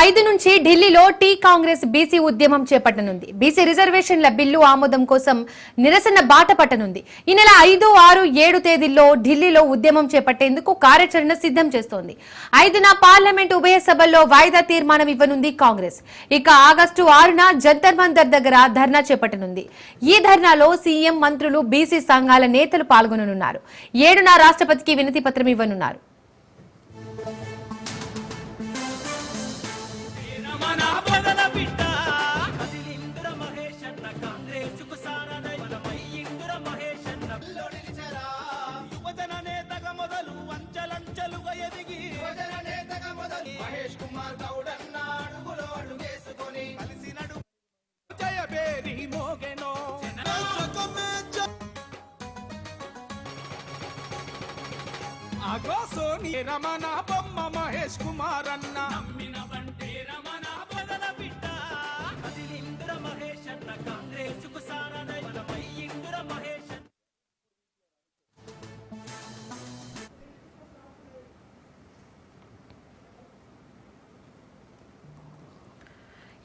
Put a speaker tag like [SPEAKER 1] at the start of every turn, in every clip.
[SPEAKER 1] 5 నుంచి ఢిల్లీలో tea Congress BC ఉద్యమం చేపట్టనుంది. బీసీ రిజర్వేషన్ల బిల్లు ఆమోదం కోసం నిరసన బాట పట్టనుంది. ఈ నెల 5, 6, 7 తేదీల్లో ఢిల్లీలో ఉద్యమం చేపట్టేందుకు కార్యాచరణ సిద్ధం చేస్తోంది. 5న పార్లమెంట్ ఉభయ సభల్లో వాయిదా తీర్మానం ఇవ్వనుంది కాంగ్రెస్. ఇక ఆగస్టు 6న జంతర్ మంతర్ దగ్గర ధర్నా చేపట్టనుంది. ఈ ధర్నాలో సీఎం, మంత్రులు, బీసీ సంఘాల నేతలు పాల్గొననున్నారు. 7న రాష్ట్రపతికి వినతి పత్రం ఇవ్వనున్నారు.
[SPEAKER 2] రమణ బొమ్మ మహేష్ కుమార్ అన్న నమ్మిన బంటే రమణ బదల బిడ్డ కదిలింద్ర మహేష్ అన్న కాంగ్రెస్ కు సారదై బలమై ఇంద్ర మహేష్.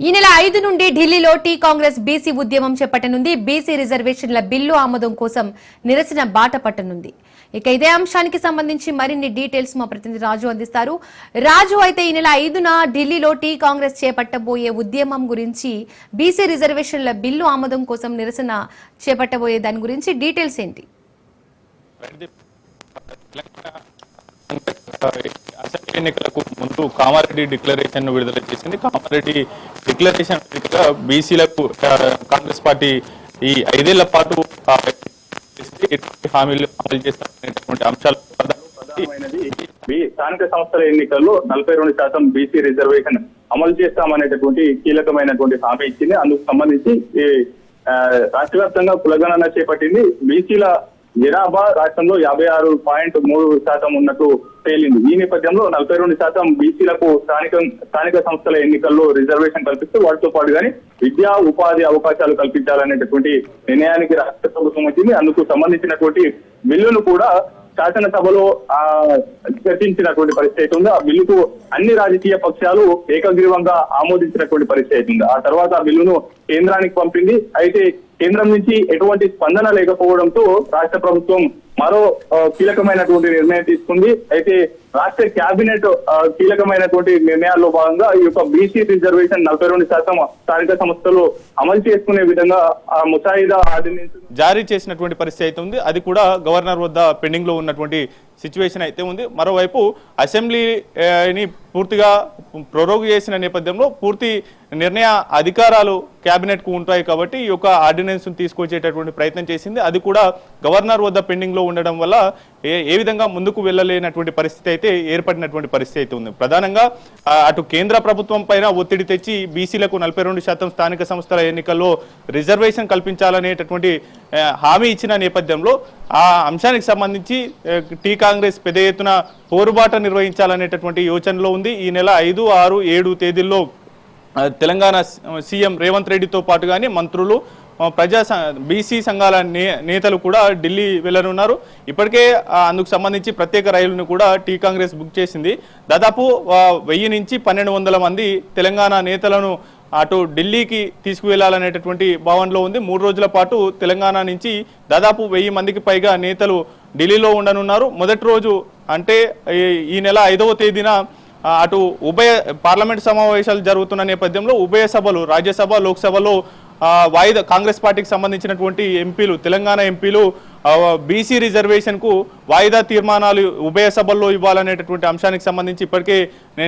[SPEAKER 1] ఈ నెల 5 నుండి ఢిల్లీలో టీ కాంగ్రెస్ బీసీ ఉద్యమం చేపట్టనుంది. బీసీ రిజర్వేషన్ల బిల్లు ఆమోదం కోసం నిరసన బాట పట్టనుంది. ఇక ఇదే అంశానికి సంబంధించి మరిన్ని డీటెయిల్స్ మా ప్రతినిధి రాజు అందిస్తారు. రాజు, అయితే ఈ నెల 5న ఢిల్లీలో టీ కాంగ్రెస్ చేపట్టబోయే ఉద్యమం గురించి, బీసీ రిజర్వేషన్ల బిల్లు ఆమోదం కోసం నిరసన చేపట్టబోయే దాని గురించి డీటెయిల్స్ ఏంటి?
[SPEAKER 3] అసెంబ్లీ ఎన్నికలకు ముందు కామారెడ్డి డిక్లరేషన్ విడుదల చేసింది. కామారెడ్డి డిక్లరేషన్ బీసీలకు కాంగ్రెస్ పార్టీ ఈ 5 ఏళ్ల పాటు హామీలు అమలు చేస్తారనేటువంటి అంశాలు
[SPEAKER 4] స్థానిక సంస్థల ఎన్నికల్లో 42% బీసీ రిజర్వేషన్ అమలు చేస్తామనేటటువంటి కీలకమైనటువంటి హామీ ఇచ్చింది. అందుకు సంబంధించి రాష్ట్ర వ్యాప్తంగా కులగణన చేపట్టింది. బీసీల జనాభా రాష్ట్రంలో 56.3% ఉన్నట్టు తేలింది. ఈ నేపథ్యంలో 42% బీసీలకు స్థానిక సంస్థల ఎన్నికల్లో రిజర్వేషన్ కల్పిస్తూ వాటితో పాటు కానీ విద్యా ఉపాధి అవకాశాలు కల్పించాలనేటటువంటి నిర్ణయానికి రాష్ట్ర ప్రభుత్వం వచ్చింది. అందుకు సంబంధించినటువంటి బిల్లును కూడా శాసనసభలో చర్చించినటువంటి పరిస్థితి ఉంది. ఆ బిల్లుకు అన్ని రాజకీయ పక్షాలు ఏకగ్రీవంగా ఆమోదించినటువంటి పరిస్థితి ఉంది. ఆ తర్వాత ఆ బిల్లును కేంద్రానికి పంపింది. అయితే కేంద్రం నుంచి ఎటువంటి స్పందన లేకపోవడంతో రాష్ట్ర ప్రభుత్వం మరో కీలకమైనటువంటి నిర్ణయం తీసుకుంది. అయితే రాష్ట్ర కేబినెట్ కీలకమైనటువంటి నిర్ణయాల్లో భాగంగా ఈ యొక్క బీసీ రిజర్వేషన్ 42% స్థానిక సంస్థలు అమలు చేసుకునే విధంగా ఆ ముసాయిదా ఆర్డినెన్స్
[SPEAKER 3] జారీ చేసినటువంటి పరిస్థితి అయితే ఉంది. అది కూడా గవర్నర్ వద్ద పెండింగ్ లో ఉన్నటువంటి సిచ్యువేషన్ అయితే ఉంది. మరోవైపు అసెంబ్లీని పూర్తిగా ప్రొరోగ్ చేసిన నేపథ్యంలో పూర్తి నిర్ణయ అధికారాలు కేబినెట్ కు ఉంటాయి కాబట్టి ఈ యొక్క ఆర్డినెన్స్ తీసుకొచ్చేటటువంటి ప్రయత్నం చేసింది. అది కూడా గవర్నర్ వద్ద పెండింగ్ లో ఉండడం వల్ల ఏ విధంగా ముందుకు వెళ్ళలేనటువంటి పరిస్థితి అయితే ఏర్పడినటువంటి పరిస్థితి అయితే ఉంది. ప్రధానంగా అటు కేంద్ర ప్రభుత్వం పైన ఒత్తిడి తెచ్చి బీసీలకు 42% స్థానిక సంస్థల ఎన్నికల్లో రిజర్వేషన్ కల్పించాలనేటటువంటి హామీ ఇచ్చిన నేపథ్యంలో ఆ అంశానికి సంబంధించి టీ కాంగ్రెస్ పెద్ద ఎత్తున పోరుబాట నిర్వహించాలనేటటువంటి యోచనలో ఉంది. ఈ నెల 5, 6, 7 తేదీల్లో తెలంగాణ సీఎం రేవంత్ రెడ్డితో పాటు కానీ మంత్రులు, బీసీ సంఘాల నేతలు కూడా ఢిల్లీ వెళ్ళనున్నారు. ఇప్పటికే అందుకు సంబంధించి ప్రత్యేక రైలును కూడా టీ కాంగ్రెస్ బుక్ చేసింది. దాదాపు 1000 నుంచి 1200 మంది తెలంగాణ నేతలను అటు ఢిల్లీకి తీసుకువెళ్లాలనేటటువంటి భావనలో ఉంది. 3 రోజుల పాటు తెలంగాణ నుంచి దాదాపు 1000 మందికి పైగా నేతలు ఢిల్లీలో ఉండనున్నారు. మొదటి రోజు అంటే ఈ నెల 5వ తేదీన అటు ఉభయ పార్లమెంట్ సమావేశాలు జరుగుతున్న నేపథ్యంలో ఉభయ సభలు, రాజ్యసభ, లోక్సభలో వాయిదా కాంగ్రెస్ పార్టీకి సంబంధించినటువంటి ఎంపీలు, తెలంగాణ ఎంపీలు బీసీ రిజర్వేషన్ కు వాయిదా తీర్మానాలు ఉభయ సభల్లో ఇవ్వాలనేటటువంటి అంశానికి సంబంధించి ఇప్పటికే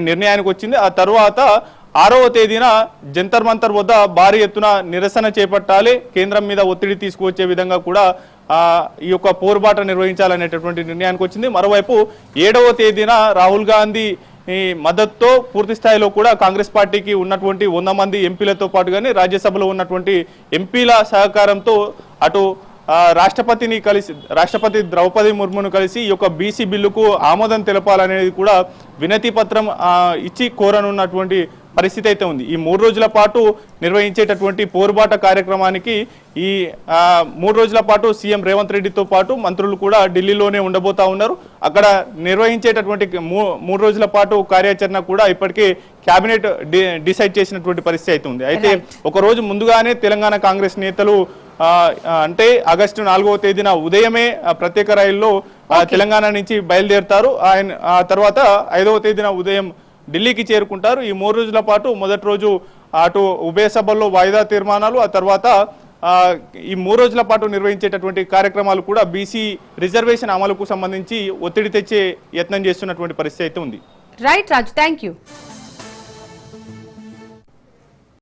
[SPEAKER 3] నిర్ణయానికి వచ్చింది. ఆ తర్వాత 6వ తేదీన జంతర్ మంతర్ వద్ద భారీ ఎత్తున నిరసన చేపట్టాలి, కేంద్రం మీద ఒత్తిడి తీసుకువచ్చే విధంగా కూడా ఈ యొక్క పోరుబాట నిర్వహించాలనేటటువంటి నిర్ణయానికి వచ్చింది. మరోవైపు 7వ తేదీన రాహుల్ గాంధీ ఈ మద్దతుతో పూర్తి స్థాయిలో కూడా కాంగ్రెస్ పార్టీకి ఉన్నటువంటి 100 మంది ఎంపీలతో పాటు కానీ రాజ్యసభలో ఉన్నటువంటి ఎంపీల సహకారంతో అటు రాష్ట్రపతి ద్రౌపది ముర్మును కలిసి ఈ యొక్క బీసీ బిల్లుకు ఆమోదం తెలపాలనేది కూడా వినతి పత్రం ఇచ్చి కోరనున్నటువంటి పరిస్థితి అయితే ఉంది. ఈ 3 రోజుల పాటు నిర్వహించేటటువంటి పోరుబాట కార్యక్రమానికి ఈ 3 రోజుల పాటు సీఎం రేవంత్ రెడ్డితో పాటు మంత్రులు కూడా ఢిల్లీలోనే ఉండబోతా ఉన్నారు. అక్కడ నిర్వహించేటటువంటి 3 రోజుల పాటు కార్యాచరణ కూడా ఇప్పటికే కేబినెట్ డిసైడ్ చేసినటువంటి పరిస్థితి అయితే ఉంది. అయితే ఒక రోజు ముందుగానే తెలంగాణ కాంగ్రెస్ నేతలు అంటే ఆగస్టు 4వ తేదీన ఉదయమే ప్రత్యేక రైల్లో తెలంగాణ నుంచి బయలుదేరుతారు. ఆ తర్వాత 5వ తేదీన ఉదయం ఢిల్లీకి చేరుకుంటారు. ఈ 3 రోజుల పాటు మొదటి రోజు అటు ఉభయ సభల్లో వాయిదా తీర్మానాలు, ఆ తర్వాత ఈ 3 రోజుల పాటు నిర్వహించేటటువంటి కార్యక్రమాలు కూడా బీసీ రిజర్వేషన్ అమలుకు సంబంధించి ఒత్తిడి తెచ్చే యత్నం చేస్తున్నటువంటి పరిస్థితి అయితే ఉంది.
[SPEAKER 1] Right Raju, thank you.